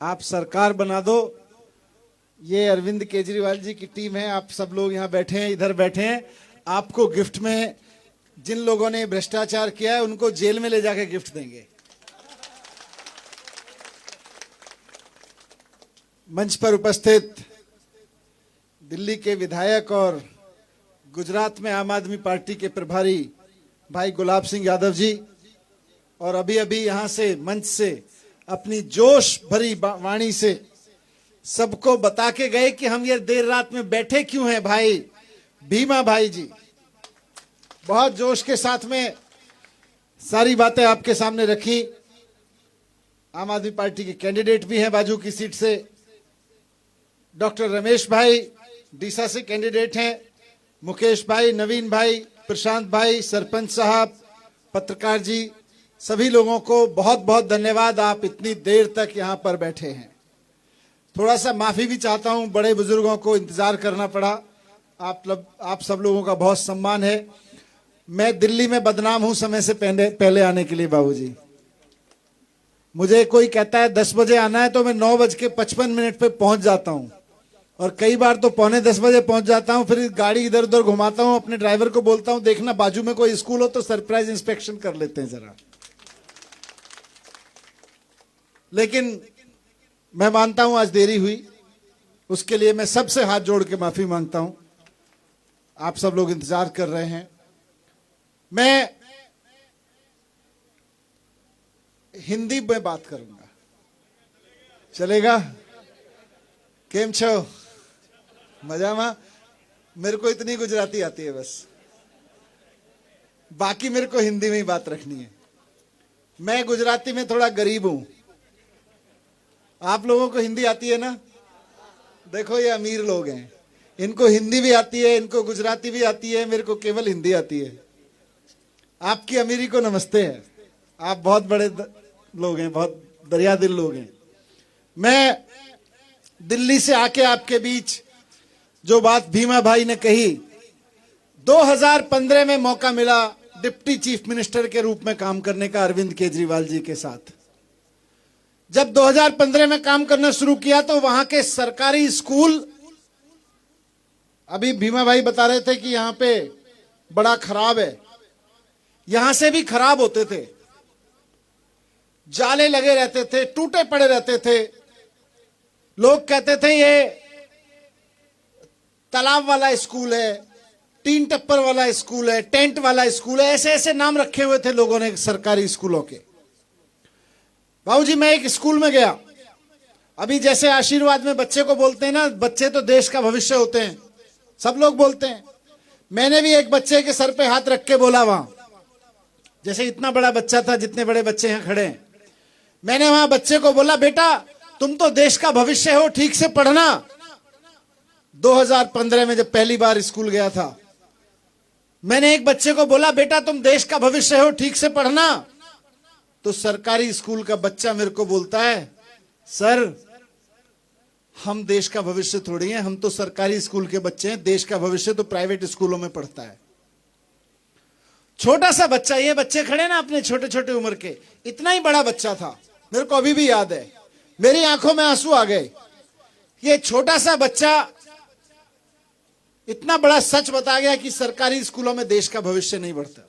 आप सरकार बना दो। ये अरविंद केजरीवाल जी की टीम है, आप सब लोग यहाँ बैठे हैं, इधर बैठे हैं। आपको गिफ्ट में जिन लोगों ने भ्रष्टाचार किया है उनको जेल में ले जाकर गिफ्ट देंगे। मंच पर उपस्थित दिल्ली के विधायक और गुजरात में आम आदमी पार्टी के प्रभारी भाई गुलाब सिंह यादव जी, और अभी अभी यहां से मंच से अपनी जोश भरी वाणी से सबको बता के गए कि हम ये देर रात में बैठे क्यों हैं। भाई भीमा भाई जी बहुत जोश के साथ में सारी बातें आपके सामने रखी। आम आदमी पार्टी के कैंडिडेट भी हैं बाजू की सीट से। डॉक्टर रमेश भाई डीसा से कैंडिडेट हैं, मुकेश भाई, नवीन भाई, प्रशांत भाई, सरपंच साहब, पत्रकार जी, सभी लोगों को बहुत बहुत धन्यवाद। आप इतनी देर तक यहां पर बैठे हैं। थोड़ा सा माफी भी चाहता हूं, बड़े बुजुर्गों को इंतजार करना पड़ा। आप सब लोगों का बहुत सम्मान है। मैं दिल्ली में बदनाम हूं समय से पहले आने के लिए बाबूजी। मुझे कोई कहता है 10 बजे आना है तो मैं 9:55 पे पहुंच जाता हूं, और कई बार तो 9:45 बजे पहुंच जाता हूं। फिर गाड़ी इधर उधर घुमाता हूं, अपने ड्राइवर को बोलता हूं देखना बाजू में कोई स्कूल हो तो सरप्राइज इंस्पेक्शन कर लेते हैं जरा। लेकिन मैं मानता हूं आज देरी हुई, उसके लिए मैं सबसे हाथ जोड़ के माफी मांगता हूं। आप सब लोग इंतजार कर रहे हैं। मैं हिंदी में बात करूंगा, चलेगा? केम छो? मजा में? मेरे को इतनी गुजराती आती है बस, बाकी मेरे को हिंदी में ही बात रखनी है। मैं गुजराती में थोड़ा गरीब हूं। आप लोगों को हिंदी आती है ना? देखो ये अमीर लोग हैं, इनको हिंदी भी आती है, इनको गुजराती भी आती है, मेरे को केवल हिंदी आती है। आपकी अमीरी को नमस्ते है, आप बहुत बड़े लोग हैं, बहुत दरिया दिल लोग हैं। मैं दिल्ली से आके आपके बीच जो बात भीमा भाई ने कही, 2015 में मौका मिला डिप्टी चीफ मिनिस्टर के रूप में काम करने का अरविंद केजरीवाल जी के साथ। जब 2015 में काम करना शुरू किया तो वहां के सरकारी स्कूल, अभी भीमा भाई बता रहे थे कि यहां पे बड़ा खराब है, यहां से भी खराब होते थे। जाले लगे रहते थे, टूटे पड़े रहते थे। लोग कहते थे ये तालाब वाला स्कूल है, तीन टप्पर वाला स्कूल है, टेंट वाला स्कूल है, ऐसे ऐसे नाम रखे हुए थे लोगों ने सरकारी स्कूलों के। बाबूजी मैं एक स्कूल में गया, अभी जैसे आशीर्वाद में बच्चे को बोलते हैं ना, बच्चे तो देश का भविष्य होते हैं, सब लोग बोलते हैं। मैंने भी एक बच्चे के सर पे हाथ रख के बोला वहां, जैसे इतना बड़ा बच्चा था जितने बड़े बच्चे यहां खड़े हैं। मैंने वहां बच्चे को बोला बेटा तुम तो देश का भविष्य हो, ठीक से पढ़ना। 2015 में जब पहली बार स्कूल गया था, मैंने एक बच्चे को बोला बेटा तुम देश का भविष्य हो, ठीक से पढ़ना। तो सरकारी स्कूल का बच्चा मेरे को बोलता है सर हम देश का भविष्य थोड़ी हैं, हम तो सरकारी स्कूल के बच्चे हैं, देश का भविष्य तो प्राइवेट स्कूलों में पढ़ता है। छोटा सा बच्चा, ये बच्चे खड़े ना अपने छोटे छोटे उम्र के, इतना ही बड़ा बच्चा था, मेरे को अभी भी याद है, मेरी आंखों में आंसू आ गए। ये छोटा सा बच्चा इतना बड़ा सच बता गया कि सरकारी स्कूलों में देश का भविष्य नहीं बढ़ता।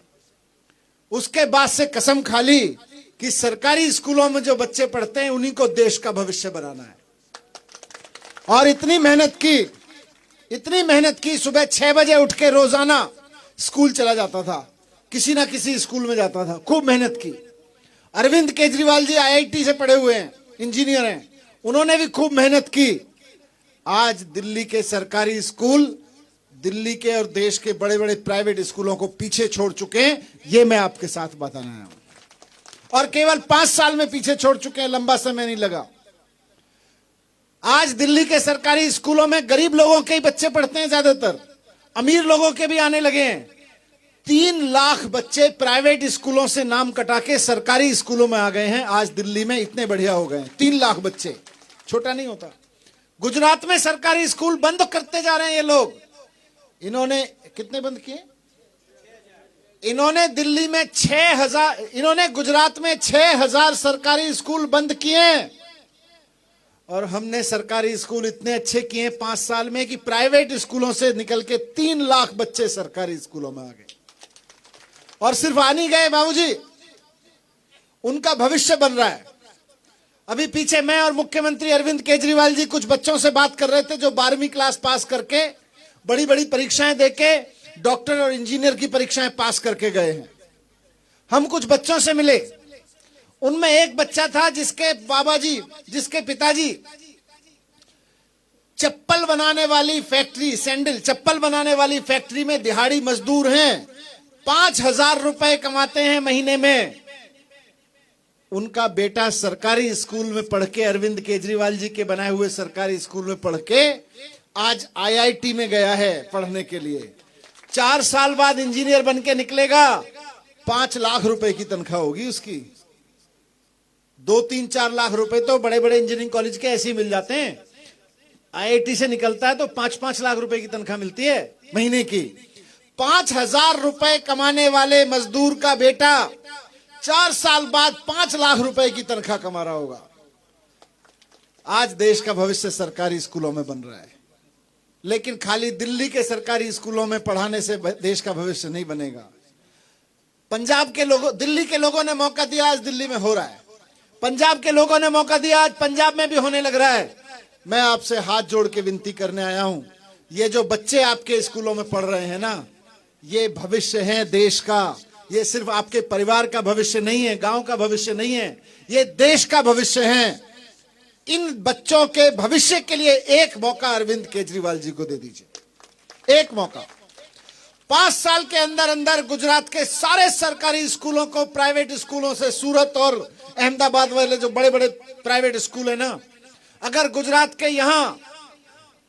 उसके बाद से कसम खा ली कि सरकारी स्कूलों में जो बच्चे पढ़ते हैं उन्हीं को देश का भविष्य बनाना है। और इतनी मेहनत की, सुबह 6 बजे उठ के रोजाना स्कूल चला जाता था, किसी ना किसी स्कूल में जाता था, खूब मेहनत की। अरविंद केजरीवाल जी IIT से पढ़े हुए हैं, इंजीनियर हैं, उन्होंने भी खूब मेहनत की। आज दिल्ली के सरकारी स्कूल दिल्ली के और देश के बड़े बड़े प्राइवेट स्कूलों को पीछे छोड़ चुके हैं, ये मैं आपके साथ बताना है। और केवल 5 साल में पीछे छोड़ चुके हैं, लंबा समय नहीं लगा। आज दिल्ली के सरकारी स्कूलों में गरीब लोगों के ही बच्चे पढ़ते हैं, ज्यादातर अमीर लोगों के भी आने लगे हैं। 3 लाख बच्चे प्राइवेट स्कूलों से नाम कटा के सरकारी स्कूलों में आ गए हैं। आज दिल्ली में इतने बढ़िया हो गए हैं, 3 लाख बच्चे, छोटा नहीं होता। गुजरात में सरकारी स्कूल बंद करते जा रहे हैं ये लोग। इन्होंने कितने बंद किए? इन्होंने दिल्ली में 6,000, इन्होंने गुजरात में 6,000 सरकारी स्कूल बंद किए। और हमने सरकारी स्कूल इतने अच्छे किए 5 साल में कि प्राइवेट स्कूलों से निकल के 3 लाख बच्चे सरकारी स्कूलों में आ गए। और सिर्फ आ नहीं गए बाबूजी, उनका भविष्य बन रहा है। अभी पीछे मैं और मुख्यमंत्री अरविंद केजरीवाल जी कुछ बच्चों से बात कर रहे थे जो 12वीं क्लास पास करके बड़ी बड़ी परीक्षाएं देके डॉक्टर और इंजीनियर की परीक्षाएं पास करके गए हैं। हम कुछ बच्चों से मिले, उनमें एक बच्चा था जिसके जिसके पिताजी चप्पल बनाने वाली फैक्ट्री, सैंडल चप्पल बनाने वाली फैक्ट्री में दिहाड़ी मजदूर हैं, 5,000 रुपए कमाते हैं महीने में। उनका बेटा सरकारी स्कूल में पढ़ के, अरविंद केजरीवाल जी के बनाए हुए सरकारी स्कूल में पढ़ के आज IIT में गया है पढ़ने के लिए। 4 साल बाद इंजीनियर बन के निकलेगा, 5 लाख रुपए की तनख्वाह होगी उसकी। 2-3-4 लाख रुपए तो बड़े बड़े इंजीनियरिंग कॉलेज के ऐसे ही मिल जाते हैं। IIT से निकलता है तो 5-5 लाख रुपए की तनख्वाह मिलती है महीने की। 5,000 रुपए कमाने वाले मजदूर का बेटा 4 साल बाद 5 लाख रुपए की तनख्वाह कमा रहा होगा। आज देश का भविष्य सरकारी स्कूलों में बन रहा है, लेकिन खाली दिल्ली के सरकारी स्कूलों में पढ़ाने से देश का भविष्य नहीं बनेगा। पंजाब के लोगों, दिल्ली के लोगों ने मौका दिया, आज दिल्ली में हो रहा है। पंजाब के लोगों ने मौका दिया, आज पंजाब में भी होने लग रहा है। मैं आपसे हाथ जोड़ के विनती करने आया हूं, ये जो बच्चे आपके स्कूलों में पढ़ रहे हैं ना, ये भविष्य है देश का। ये सिर्फ आपके परिवार का भविष्य नहीं है, गांव का भविष्य नहीं है, ये देश का भविष्य है। इन बच्चों के भविष्य के लिए एक मौका अरविंद केजरीवाल जी को दे दीजिए, एक मौका। 5 साल के अंदर अंदर गुजरात के सारे सरकारी स्कूलों को प्राइवेट स्कूलों से, सूरत और अहमदाबाद वाले जो बड़े बड़े प्राइवेट स्कूल है ना, अगर गुजरात के यहां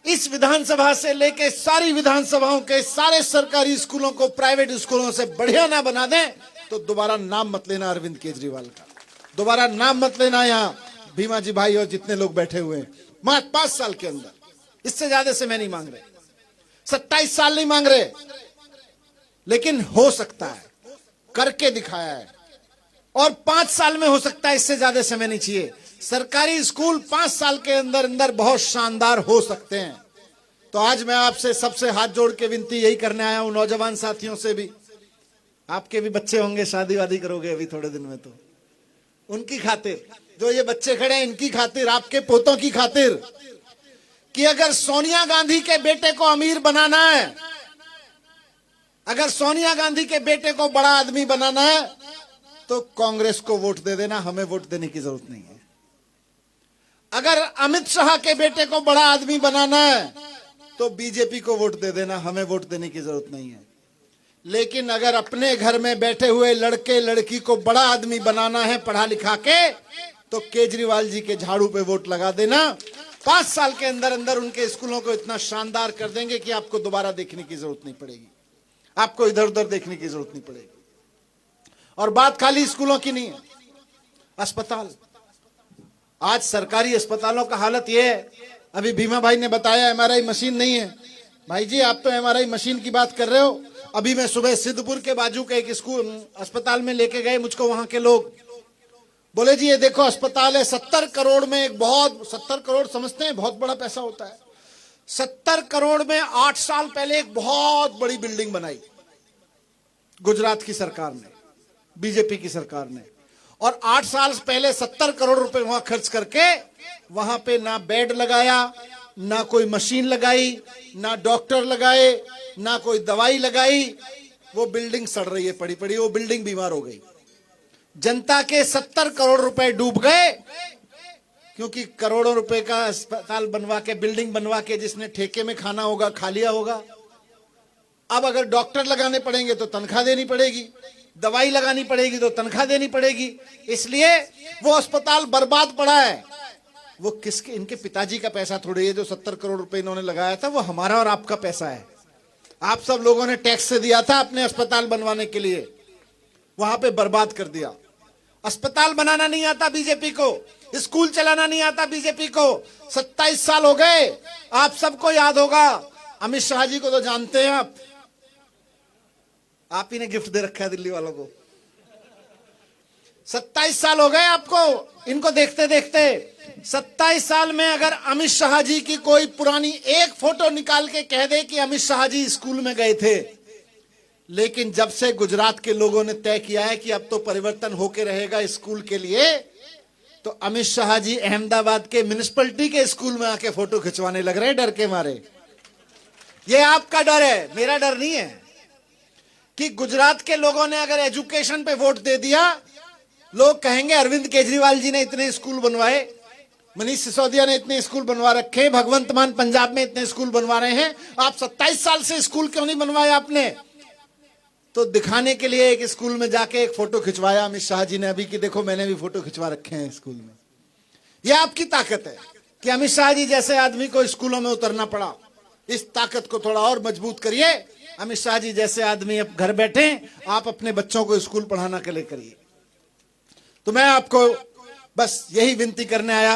इस विधानसभा से लेके सारी विधानसभाओं के सारे सरकारी स्कूलों को प्राइवेट स्कूलों से बढ़िया ना बना दें तो दोबारा नाम मत लेना अरविंद केजरीवाल का, दोबारा नाम मत लेना। यहां भीमा जी भाई और जितने लोग बैठे हुए हैं, मात्र 5 साल के अंदर, इससे ज्यादा से मैं नहीं मांग रहे, 27 साल नहीं मांग रहे, लेकिन हो सकता है, करके दिखाया है। और 5 साल में हो सकता है, इससे ज्यादा समय नहीं चाहिए। सरकारी स्कूल 5 साल के अंदर अंदर बहुत शानदार हो सकते हैं। तो आज मैं आपसे सबसे हाथ जोड़ के विनती यही करने आया हूं, नौजवान साथियों से भी, आपके भी बच्चे होंगे, शादी वादी करोगे अभी थोड़े दिन में, तो उनकी खातिर, जो ये बच्चे खड़े हैं इनकी खातिर, आपके पोतों की खातिर, कि अगर सोनिया गांधी के बेटे को अमीर बनाना है, अगर सोनिया गांधी के बेटे को बड़ा आदमी बनाना है, तो कांग्रेस को वोट दे देना, हमें वोट देने की जरूरत नहीं है। अगर अमित शाह के बेटे को बड़ा आदमी बनाना है तो बीजेपी को वोट दे देना, हमें वोट देने की जरूरत नहीं है। लेकिन अगर अपने घर में बैठे हुए लड़के लड़की को बड़ा आदमी बनाना है पढ़ा लिखा के, तो केजरीवाल जी के झाड़ू पे वोट लगा देना। 5 साल के अंदर अंदर उनके स्कूलों को इतना शानदार कर देंगे कि आपको दोबारा देखने की जरूरत नहीं पड़ेगी, आपको इधर उधर देखने की जरूरत नहीं पड़ेगी। और बात खाली स्कूलों की नहीं है, अस्पताल, आज सरकारी अस्पतालों का हालत यह है, अभी भीमा भाई ने बताया MRI मशीन नहीं है। भाई जी आप तो MRI मशीन की बात कर रहे हो, अभी मैं सुबह सिद्धपुर के बाजू के एक स्कूल अस्पताल में लेके गए मुझको, वहां के लोग बोले जी ये देखो अस्पताल है, 70 करोड़ में एक बहुत, 70 करोड़ समझते हैं बहुत बड़ा पैसा होता है, 70 करोड़ में 8 साल पहले एक बहुत बड़ी बिल्डिंग बनाई गुजरात की सरकार ने, बीजेपी की सरकार ने, और 8 साल पहले 70 करोड़ रुपए वहां खर्च करके वहां पे ना बेड लगाया, ना कोई मशीन लगाई, ना डॉक्टर लगाए, ना कोई दवाई लगाई। वो बिल्डिंग सड़ रही है पड़ी पड़ी, वो बिल्डिंग बीमार हो गई। जनता के 70 करोड़ रुपए डूब गए, क्योंकि करोड़ों रुपए का अस्पताल बनवा के, बिल्डिंग बनवा के जिसने ठेके में खाना होगा खा लिया होगा। अब अगर डॉक्टर लगाने पड़ेंगे तो तनख्वाह देनी पड़ेगी, दवाई लगानी पड़ेगी तो तनख्वाह देनी पड़ेगी, इसलिए वो अस्पताल बर्बाद पड़ा है। वो किसके, इनके पिताजी का पैसा थोड़ी है। जो 70 करोड़ रुपए इन्होंने लगाया था वो हमारा और आपका पैसा है। आप सब लोगों ने टैक्स से दिया था अपने अस्पताल बनवाने के लिए, वहां पे बर्बाद कर दिया। अस्पताल बनाना नहीं आता बीजेपी को, स्कूल चलाना नहीं आता बीजेपी को। 27 साल हो गए, आप सबको याद होगा, अमित शाह जी को तो जानते हैं आप ही ने गिफ्ट दे रखा है दिल्ली वालों को। 27 साल हो गए आपको इनको देखते देखते। 27 साल में अगर अमित शाह जी की कोई पुरानी एक फोटो निकाल के कह दे कि अमित शाह जी स्कूल में गए थे, लेकिन जब से गुजरात के लोगों ने तय किया है कि अब तो परिवर्तन होके रहेगा स्कूल के लिए, तो अमित शाह जी अहमदाबाद के म्युनिसिपैलिटी के स्कूल में आके फोटो खिंचवाने लग रहे हैं डर के मारे। ये आपका डर है, मेरा डर नहीं है। कि गुजरात के लोगों ने अगर एजुकेशन पे वोट दे दिया, लोग कहेंगे अरविंद केजरीवाल जी ने इतने स्कूल बनवाए, मनीष सिसोदिया ने इतने स्कूल बनवा रखे, भगवंत मान पंजाब में इतने स्कूल बनवा रहे हैं, आप 27 साल से स्कूल क्यों नहीं बनवाए आपने? तो दिखाने के लिए एक स्कूल में जाके एक फोटो खिंचवाया अमित शाह जी ने अभी कि देखो मैंने भी फोटो खिंचवा रखे हैं स्कूल में। यह आपकी ताकत है कि अमित शाह जी जैसे आदमी को स्कूलों में उतरना पड़ा। इस ताकत को थोड़ा और मजबूत करिए। अमित शाह जी जैसे आदमी अब घर बैठे, आप अपने बच्चों को स्कूल पढ़ाना के लिए करिए। तो मैं आपको बस यही विनती करने आया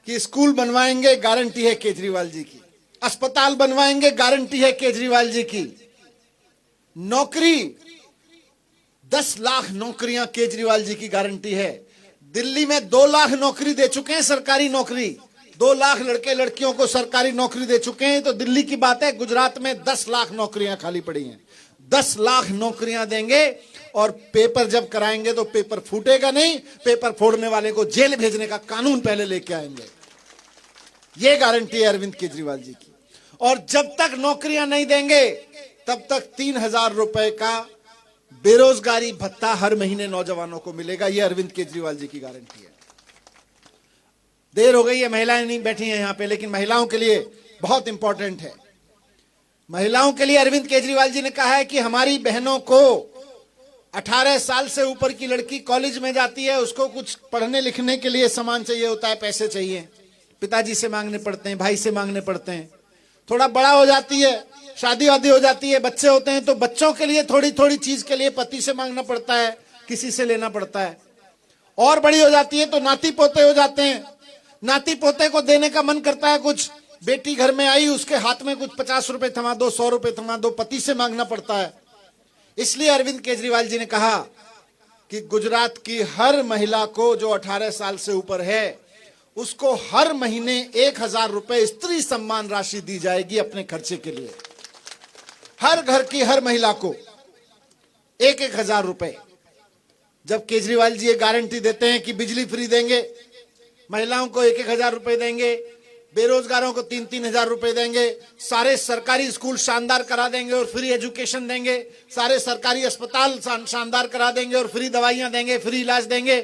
कि स्कूल बनवाएंगे, गारंटी है केजरीवाल जी की। अस्पताल बनवाएंगे, गारंटी है केजरीवाल जी की। नौकरी 10 लाख नौकरियां केजरीवाल जी की गारंटी है। दिल्ली में 2 लाख नौकरी दे चुके हैं, सरकारी नौकरी 2 लाख लड़के लड़कियों को सरकारी नौकरी दे चुके हैं। तो दिल्ली की बात है, गुजरात में 10 लाख नौकरियां खाली पड़ी हैं। 10 लाख नौकरियां देंगे और पेपर जब कराएंगे तो पेपर फूटेगा नहीं, पेपर फोड़ने वाले को जेल भेजने का कानून पहले लेके आएंगे। यह गारंटी है अरविंद केजरीवाल जी की। और जब तक नौकरियां नहीं देंगे तब तक 3000 रुपए का बेरोजगारी भत्ता हर महीने नौजवानों को मिलेगा। यह अरविंद केजरीवाल जी की गारंटी है। देर हो गई है, महिलाएं नहीं बैठी हैं यहां पे, लेकिन महिलाओं के लिए बहुत इंपॉर्टेंट है। महिलाओं के लिए अरविंद केजरीवाल जी ने कहा है कि हमारी बहनों को 18 साल से ऊपर की लड़की कॉलेज में जाती है, उसको कुछ पढ़ने लिखने के लिए सामान चाहिए होता है, पैसे चाहिए, पिताजी से मांगने पड़ते हैं, भाई से मांगने पड़ते हैं। थोड़ा बड़ा हो जाती है, शादी वादी हो जाती है, बच्चे होते हैं, तो बच्चों के लिए थोड़ी थोड़ी चीज के लिए पति से मांगना पड़ता है, किसी से लेना पड़ता है। और बड़ी हो जाती है तो नाती पोते हो जाते हैं, नाती पोते को देने का मन करता है कुछ। बेटी घर में आई, उसके हाथ में कुछ 50 रुपए थमा दो, 100 रुपए थमा दो, पति से मांगना पड़ता है। इसलिए अरविंद केजरीवाल जी ने कहा कि गुजरात की हर महिला को जो 18 साल से ऊपर है, उसको हर महीने 1000 रुपए स्त्री सम्मान राशि दी जाएगी अपने खर्चे के लिए। हर घर की हर महिला को 1000 रुपए। जब केजरीवाल जी ये गारंटी देते हैं कि बिजली फ्री देंगे, महिलाओं को 1000 रुपए देंगे, बेरोजगारों को 3000 रुपए देंगे, सारे सरकारी स्कूल शानदार करा देंगे और फ्री एजुकेशन देंगे, सारे सरकारी अस्पताल शानदार करा देंगे और फ्री दवाइयां देंगे, फ्री इलाज देंगे,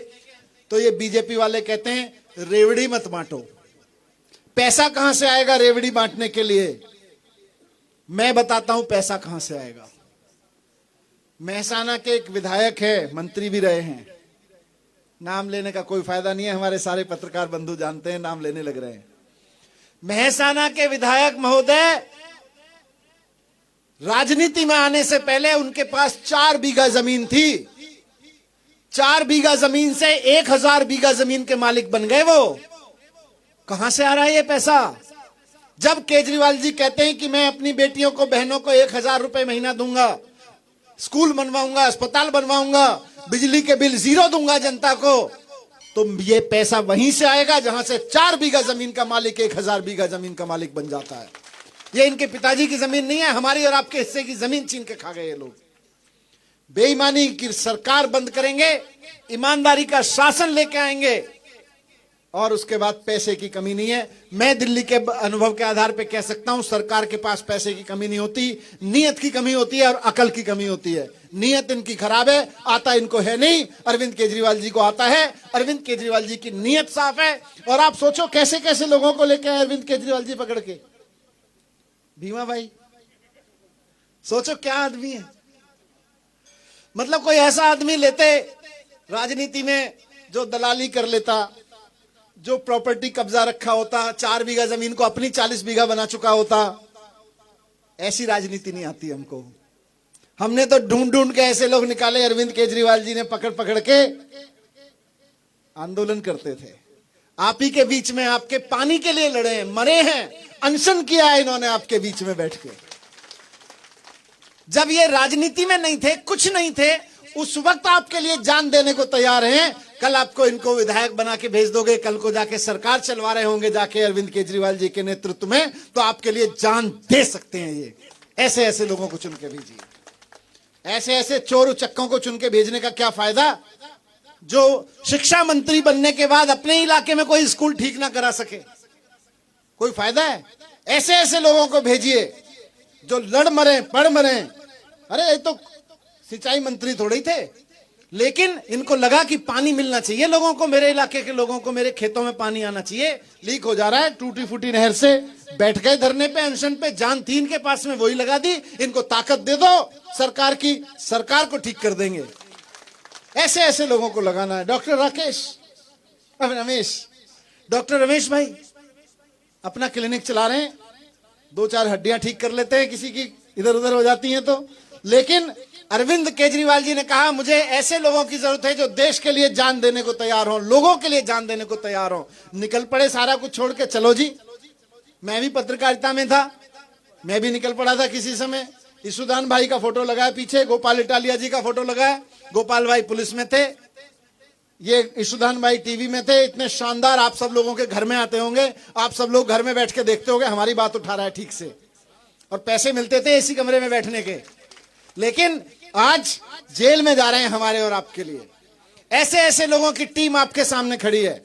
तो ये बीजेपी वाले कहते हैं रेवड़ी मत बांटो। पैसा कहां से आएगा रेवड़ी बांटने के लिए? मैं बताता हूं पैसा कहां से आएगा। मेहसाना के एक विधायक है, मंत्री भी रहे हैं, नाम लेने का कोई फायदा नहीं है, हमारे सारे पत्रकार बंधु जानते हैं, नाम लेने लग रहे हैं। मेहसाना के विधायक महोदय राजनीति में आने से पहले उनके पास 4 बीघा जमीन थी। 4 बीघा जमीन से 1000 बीघा जमीन के मालिक बन गए। वो कहां से आ रहा है ये पैसा? जब केजरीवाल जी कहते हैं कि मैं अपनी बेटियों को, बहनों को 1000 रुपए महीना दूंगा, स्कूल बनवाऊंगा, अस्पताल बनवाऊंगा, बिजली के बिल 0 दूंगा जनता को, तो ये पैसा वहीं से आएगा जहां से 4 बीघा जमीन का मालिक 1000 बीघा जमीन का मालिक बन जाता है। ये इनके पिताजी की जमीन नहीं है, हमारी और आपके हिस्से की जमीन छीन के खा गए ये लोग। बेईमानी की सरकार बंद करेंगे, ईमानदारी का शासन लेके आएंगे और उसके बाद पैसे की कमी नहीं है। मैं दिल्ली के अनुभव के आधार पर कह सकता हूं, सरकार के पास पैसे की कमी नहीं होती, नीयत की कमी होती है और अकल की कमी होती है। नीयत इनकी खराब है, आता इनको है नहीं, अरविंद केजरीवाल जी को आता है। अरविंद केजरीवाल जी की नीयत साफ है। और आप सोचो कैसे कैसे लोगों को लेके आए अरविंद केजरीवाल जी पकड़ के। भीमा भाई, सोचो क्या आदमी है। मतलब कोई ऐसा आदमी लेते राजनीति में जो दलाली कर लेता, जो प्रॉपर्टी कब्जा रखा होता, 4 बीघा जमीन को अपनी 40 बीघा बना चुका होता। ऐसी राजनीति नहीं आती हमको। हमने तो ढूंढ ढूंढ के ऐसे लोग निकाले, अरविंद केजरीवाल जी ने पकड़ पकड़ के आंदोलन करते थे। आप ही के बीच में आपके पानी के लिए लड़े हैं, मरे हैं, अनशन किया है इन्होंने आपके बीच में बैठ के। जब ये राजनीति में नहीं थे, कुछ नहीं थे, उस वक्त आपके लिए जान देने को तैयार हैं। कल आपको इनको विधायक बना के भेज दोगे, कल को जाके सरकार चलवा रहे होंगे जाके अरविंद केजरीवाल जी के नेतृत्व में, तो आपके लिए जान दे सकते हैं। ये ऐसे ऐसे लोगों को चुन के भेजिए। ऐसे ऐसे चोर उचक्कों को चुन के भेजने का क्या फायदा, जो शिक्षा मंत्री बनने के बाद अपने इलाके में कोई स्कूल ठीक ना करा सके? कोई फायदा है? ऐसे ऐसे लोगों को भेजिए जो लड़ मरे पढ़ मरे। अरे ये तो सिंचाई मंत्री थोड़े ही थे, लेकिन इनको लगा कि पानी मिलना चाहिए लोगों को, मेरे इलाके के लोगों को, मेरे खेतों में पानी आना चाहिए। लीक हो जा रहा है टूटी फूटी नहर से, बैठ गए धरने पे, अनशन पे, जान थी इनके पास में वही लगा दी। इनको ताकत दे दो सरकार की, सरकार को ठीक कर देंगे। ऐसे ऐसे लोगों को लगाना है। डॉक्टर रमेश भाई अपना क्लिनिक चला रहे हैं, 2-4 हड्डियां ठीक कर लेते हैं, किसी की इधर उधर हो जाती हैं तो। लेकिन अरविंद केजरीवाल जी ने कहा मुझे ऐसे लोगों की जरूरत है जो देश के लिए जान देने को तैयार हो, लोगों के लिए जान देने को तैयार हो। निकल पड़े सारा कुछ छोड़ के, चलो जी। मैं भी पत्रकारिता में था, मैं भी निकल पड़ा था किसी समय। ईशुदान भाई का फोटो लगाया पीछे, गोपाल इटालिया जी का फोटो लगाया। गोपाल भाई पुलिस में थे, ये ईशुदान भाई टीवी में थे। इतने शानदार, आप सब लोगों के घर में आते होंगे, आप सब लोग घर में बैठ के देखते होंगे हमारी बात उठा रहा है ठीक से, और पैसे मिलते थे इसी कमरे में बैठने के। लेकिन आज जेल में जा रहे हैं हमारे और आपके लिए। ऐसे ऐसे लोगों की टीम आपके सामने खड़ी है।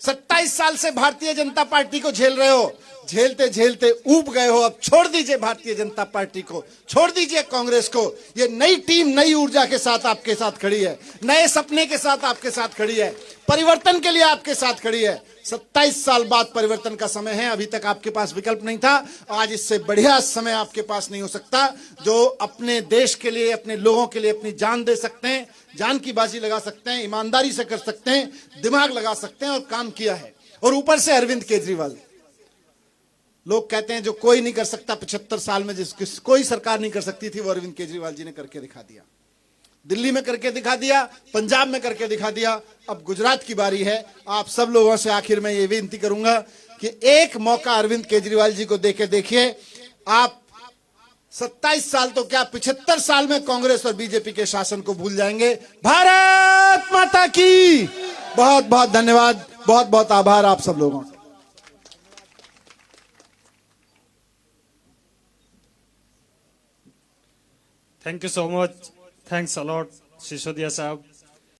27 साल से भारतीय जनता पार्टी को झेल रहे हो, झेलते झेलते ऊब गए हो। अब छोड़ दीजिए भारतीय जनता पार्टी को, छोड़ दीजिए कांग्रेस को। ये नई टीम नई ऊर्जा के साथ आपके साथ खड़ी है, नए सपने के साथ आपके साथ खड़ी है, परिवर्तन के लिए आपके साथ खड़ी है। 27 साल बाद परिवर्तन का समय है। अभी तक आपके पास विकल्प नहीं था, आज इससे बढ़िया समय आपके पास नहीं हो सकता। जो अपने देश के लिए, अपने लोगों के लिए अपनी जान दे सकते हैं, जान की बाजी लगा सकते हैं, ईमानदारी से कर सकते हैं, दिमाग लगा सकते हैं, और काम किया है। और ऊपर से अरविंद केजरीवाल। लोग कहते हैं जो कोई नहीं कर सकता 75 साल में, जिसकी कोई सरकार नहीं कर सकती थी, वो अरविंद केजरीवाल जी ने करके दिखा दिया। दिल्ली में करके दिखा दिया, पंजाब में करके दिखा दिया, अब गुजरात की बारी है। आप सब लोगों से आखिर में ये विनती करूंगा कि एक मौका अरविंद केजरीवाल जी को देके देखिए। आप 27 साल तो क्या 75 साल में कांग्रेस और बीजेपी के शासन को भूल जाएंगे। भारत माता की बहुत बहुत धन्यवाद, बहुत बहुत आभार आप सब लोगों का। Thank you so much. Thanks a lot, Sisodiya Saab.